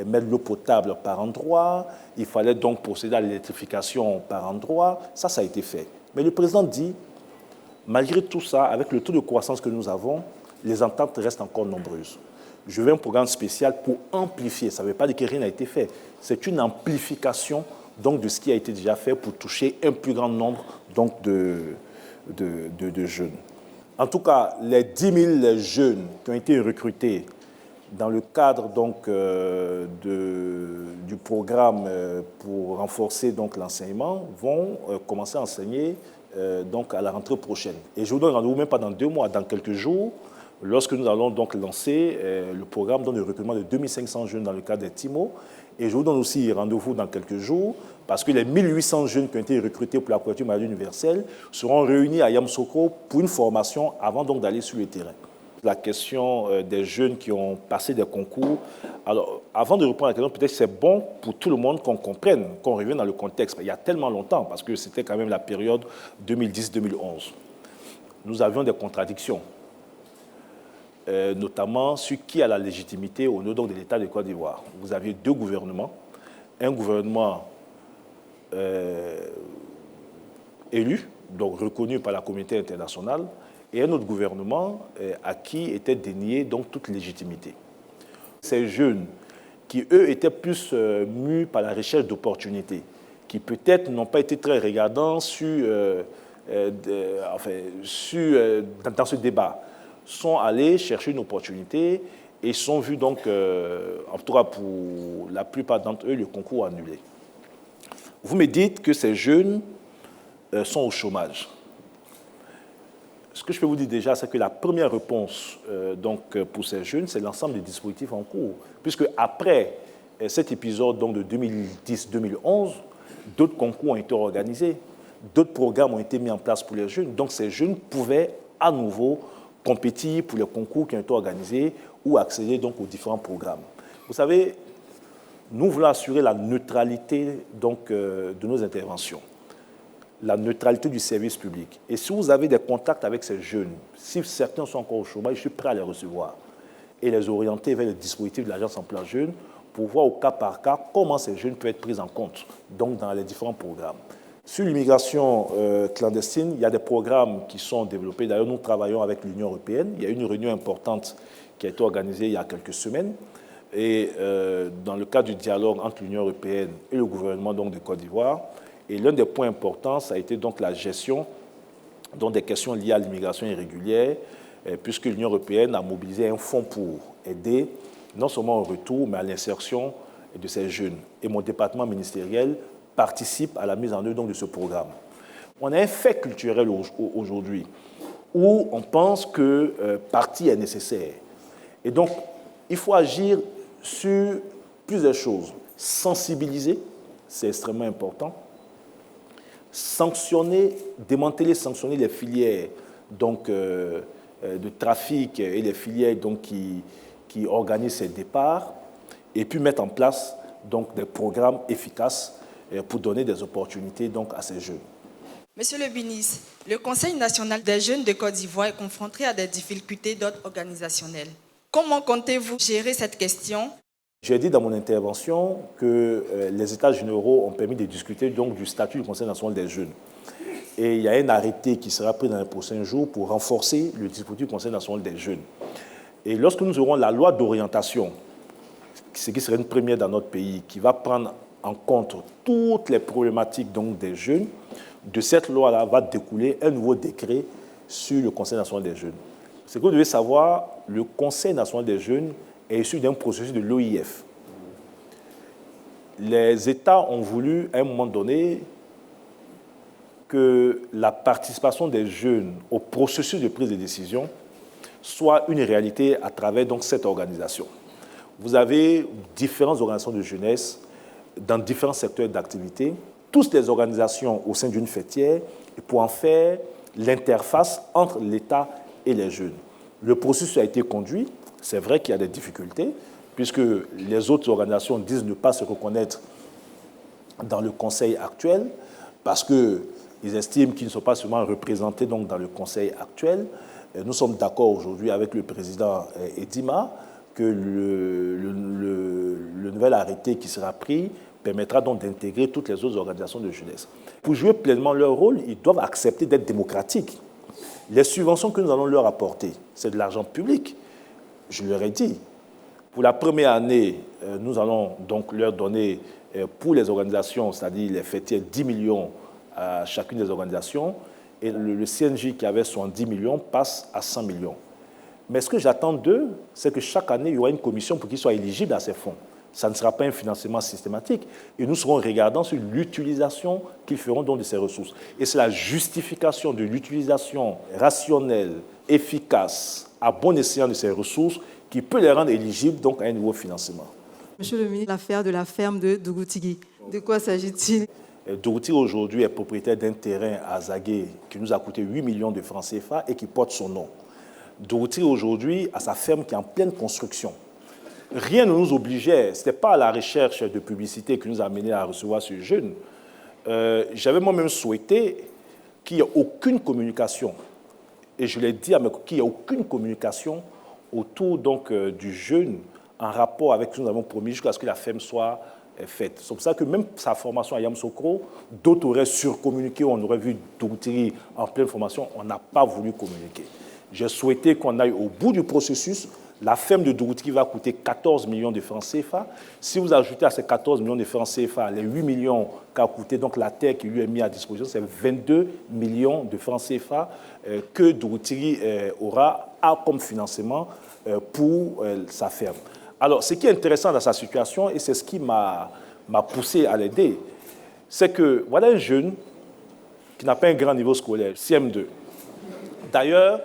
mettre l'eau potable par endroit. Il fallait donc procéder à l'électrification par endroit. Ça a été fait. Mais le président dit, malgré tout ça, avec le taux de croissance que nous avons, les ententes restent encore nombreuses. Je veux un programme spécial pour amplifier. Ça ne veut pas dire que rien n'a été fait. C'est une amplification donc, de ce qui a été déjà fait pour toucher un plus grand nombre donc, de jeunes. En tout cas, les 10 000 jeunes qui ont été recrutés dans le cadre donc, du programme pour renforcer donc, l'enseignement vont commencer à enseigner donc, à la rentrée prochaine. Et je vous donne rendez-vous même pas dans 2 mois, dans quelques jours, lorsque nous allons donc lancer le programme de recrutement de 2500 jeunes dans le cadre des TIMO. Et je vous donne aussi rendez-vous dans quelques jours, parce que les 1800 jeunes qui ont été recrutés pour la couverture maladie universelle seront réunis à Yamoussoukro pour une formation avant donc d'aller sur le terrain. La question des jeunes qui ont passé des concours. Alors, avant de répondre à la question, peut-être que c'est bon pour tout le monde qu'on comprenne, qu'on revienne dans le contexte. Il y a tellement longtemps, parce que c'était quand même la période 2010-2011. Nous avions des contradictions. Notamment sur qui a la légitimité au nom de l'État de Côte d'Ivoire. Vous aviez 2 gouvernements, un gouvernement élu, donc reconnu par la communauté internationale, et un autre gouvernement à qui était déniée donc toute légitimité. Ces jeunes qui, eux, étaient plus mus par la recherche d'opportunités, qui peut-être n'ont pas été très regardants dans ce débat, sont allés chercher une opportunité et sont vus donc, en tout cas pour la plupart d'entre eux, le concours annulé. Vous me dites que ces jeunes sont au chômage. Ce que je peux vous dire déjà, c'est que la première réponse donc, pour ces jeunes, c'est l'ensemble des dispositifs en cours. Puisque après cet épisode donc, de 2010-2011, d'autres concours ont été organisés, d'autres programmes ont été mis en place pour les jeunes. Donc ces jeunes pouvaient à nouveau compétir pour les concours qui ont été organisés ou accéder donc aux différents programmes. Vous savez, nous voulons assurer la neutralité donc, de nos interventions, la neutralité du service public. Et si vous avez des contacts avec ces jeunes, si certains sont encore au chômage, je suis prêt à les recevoir. et les orienter vers le dispositif de l'Agence Emploi Jeunes pour voir au cas par cas comment ces jeunes peuvent être pris en compte donc dans les différents programmes. Sur l'immigration clandestine, il y a des programmes qui sont développés. D'ailleurs, nous travaillons avec l'Union européenne. Il y a une réunion importante qui a été organisée il y a quelques semaines. Et dans le cadre du dialogue entre l'Union européenne et le gouvernement donc, de Côte d'Ivoire, et l'un des points importants, ça a été donc la gestion donc, des questions liées à l'immigration irrégulière, puisque l'Union européenne a mobilisé un fonds pour aider non seulement au retour, mais à l'insertion de ces jeunes. Et mon département ministériel participe à la mise en œuvre donc, de ce programme. On a un fait culturel aujourd'hui où on pense que parti est nécessaire. Et donc, il faut agir sur plusieurs choses. Sensibiliser, c'est extrêmement important. Sanctionner, démanteler, sanctionner les filières donc, de trafic et les filières donc, qui organisent ces départs, et puis mettre en place donc, des programmes efficaces pour donner des opportunités donc, à ces jeunes. Monsieur le ministre, le Conseil national des jeunes de Côte d'Ivoire est confronté à des difficultés d'ordre organisationnel. Comment comptez-vous gérer cette question? J'ai dit dans mon intervention que les États généraux ont permis de discuter donc, du statut du Conseil national des jeunes. Et il y a un arrêté qui sera pris dans les prochains jours pour renforcer le dispositif du Conseil national des jeunes. Et lorsque nous aurons la loi d'orientation, ce qui serait une première dans notre pays, qui va prendre en compte toutes les problématiques donc, des jeunes, de cette loi-là va découler un nouveau décret sur le Conseil national des jeunes. Ce que vous devez savoir, le Conseil national des jeunes est issu d'un processus de l'OIF. Les États ont voulu, à un moment donné, que la participation des jeunes au processus de prise de décision soit une réalité à travers donc, cette organisation. Vous avez différentes organisations de jeunesse dans différents secteurs d'activité, toutes les organisations au sein d'une fêtière, pour en faire l'interface entre l'État et les jeunes. Le processus a été conduit. C'est vrai qu'il y a des difficultés, puisque les autres organisations disent ne pas se reconnaître dans le Conseil actuel, parce qu'ils estiment qu'ils ne sont pas seulement représentés donc, dans le Conseil actuel. Nous sommes d'accord aujourd'hui avec le président Edima que le nouvel arrêté qui sera pris permettra donc d'intégrer toutes les autres organisations de jeunesse. Pour jouer pleinement leur rôle, ils doivent accepter d'être démocratiques. Les subventions que nous allons leur apporter, c'est de l'argent public. Je leur ai dit, pour la première année, nous allons donc leur donner, pour les organisations, c'est-à-dire les fêtières, 10 millions à chacune des organisations, et le CNJ qui avait 70 millions passe à 100 millions. Mais ce que j'attends d'eux, c'est que chaque année, il y aura une commission pour qu'ils soient éligibles à ces fonds. Ça ne sera pas un financement systématique. Et nous serons regardants sur l'utilisation qu'ils feront donc de ces ressources. Et c'est la justification de l'utilisation rationnelle, efficace, à bon escient de ces ressources qui peut les rendre éligibles donc, à un nouveau financement. Monsieur le ministre, l'affaire de la ferme de Dougoutigui, de quoi s'agit-il? Dougoutigui aujourd'hui est propriétaire d'un terrain à Zagué qui nous a coûté 8 millions de francs CFA et qui porte son nom. Dougoutigui aujourd'hui a sa ferme qui est en pleine construction. Rien ne nous obligeait, ce n'était pas la recherche de publicité qui nous a amené à recevoir ce jeune. J'avais moi-même souhaité qu'il n'y ait aucune communication, et je l'ai dit à mes collègues, qu'il n'y ait aucune communication autour donc, du jeune en rapport avec ce que nous avons promis jusqu'à ce que la ferme soit faite. C'est pour ça que même sa formation à Yamoussoukro, d'autres auraient surcommuniqué, on aurait vu Dougoutigui en pleine formation, on n'a pas voulu communiquer. J'ai souhaité qu'on aille au bout du processus. La ferme de Dougoutigui va coûter 14 millions de francs CFA. Si vous ajoutez à ces 14 millions de francs CFA les 8 millions qu'a coûté donc la terre qui lui est mise à disposition, c'est 22 millions de francs CFA que Dougoutigui aura comme financement pour sa ferme. Alors, ce qui est intéressant dans sa situation, et c'est ce qui m'a poussé à l'aider, c'est que voilà un jeune qui n'a pas un grand niveau scolaire, CM2. D'ailleurs,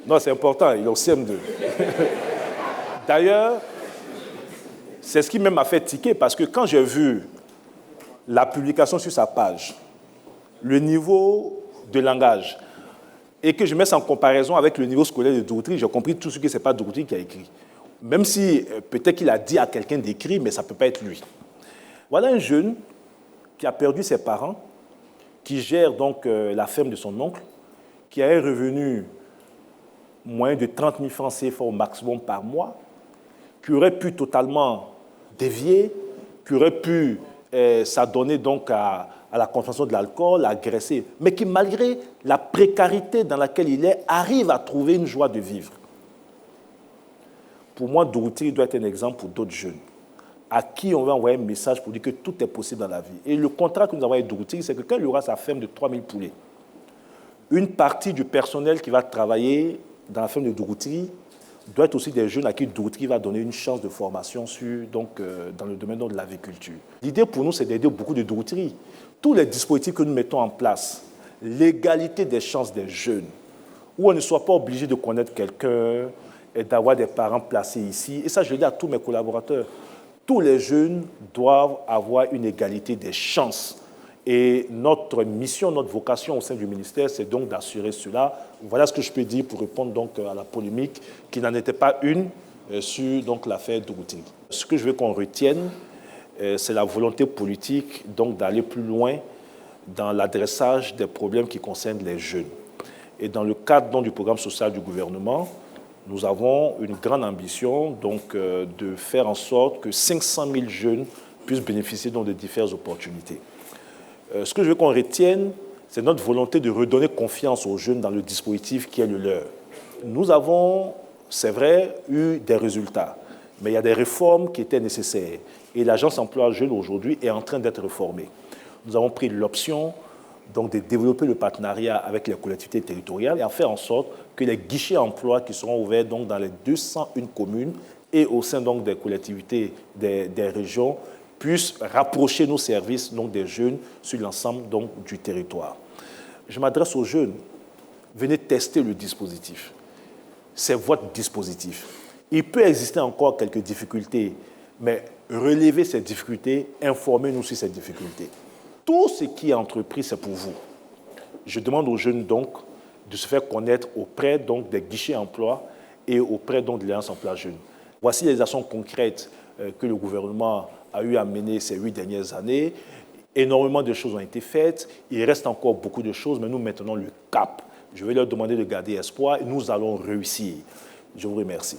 non, c'est important, il est au CM2. D'ailleurs, c'est ce qui même m'a fait tiquer, parce que quand j'ai vu la publication sur sa page, le niveau de langage, et que je mets ça en comparaison avec le niveau scolaire de Dougoutigui, j'ai compris tout ce que ce n'est pas Dougoutigui qui a écrit. Même si peut-être qu'il a dit à quelqu'un d'écrire, mais ça ne peut pas être lui. Voilà un jeune qui a perdu ses parents, qui gère donc la ferme de son oncle, qui a un revenu moyen de 30 000 francs CFA au maximum par mois, qui aurait pu totalement dévier, qui aurait pu s'adonner donc à la consommation de l'alcool, à agresser, mais qui, malgré la précarité dans laquelle il est, arrive à trouver une joie de vivre. Pour moi, Dorothée doit être un exemple pour d'autres jeunes à qui on va envoyer un message pour dire que tout est possible dans la vie. Et le contrat que nous avons avec Dorothée, c'est que quand il aura sa ferme de 3000 poulets, une partie du personnel qui va travailler dans la ferme de Dorothée doit être aussi des jeunes à qui Dorothée va donner une chance de formation dans le domaine de l'agriculture. L'idée pour nous, c'est d'aider beaucoup de Dorothée. Tous les dispositifs que nous mettons en place, l'égalité des chances des jeunes, où on ne soit pas obligé de connaître quelqu'un et d'avoir des parents placés ici. Et ça, je le dis à tous mes collaborateurs. Tous les jeunes doivent avoir une égalité des chances. Et notre mission, notre vocation au sein du ministère, c'est donc d'assurer cela. Voilà ce que je peux dire pour répondre donc à la polémique, qui n'en était pas une, sur donc l'affaire Dorothée. Ce que je veux qu'on retienne, c'est la volonté politique donc d'aller plus loin dans l'adressage des problèmes qui concernent les jeunes. Et dans le cadre donc, du programme social du gouvernement, nous avons une grande ambition donc, de faire en sorte que 500 000 jeunes puissent bénéficier donc, de diverses opportunités. Ce que je veux qu'on retienne, c'est notre volonté de redonner confiance aux jeunes dans le dispositif qui est le leur. Nous avons, c'est vrai, eu des résultats, mais il y a des réformes qui étaient nécessaires. Et l'Agence emploi jeunes aujourd'hui est en train d'être réformée. Nous avons pris l'option donc, de développer le partenariat avec les collectivités territoriales et à faire en sorte que les guichets emploi qui seront ouverts donc, dans les 201 communes et au sein donc, des collectivités des régions puissent rapprocher nos services donc, des jeunes sur l'ensemble donc, du territoire. Je m'adresse aux jeunes. Venez tester le dispositif. C'est votre dispositif. Il peut exister encore quelques difficultés, mais relevez ces difficultés, informez-nous sur ces difficultés. Tout ce qui est entrepris, c'est pour vous. Je demande aux jeunes donc de se faire connaître auprès donc, des guichets emploi et auprès donc, de l'Alliance emploi jeunes. Voici les actions concrètes que le gouvernement a eu à mener ces 8 dernières années. Énormément de choses ont été faites. Il reste encore beaucoup de choses, mais nous maintenons le cap. Je vais leur demander de garder espoir et nous allons réussir. Je vous remercie.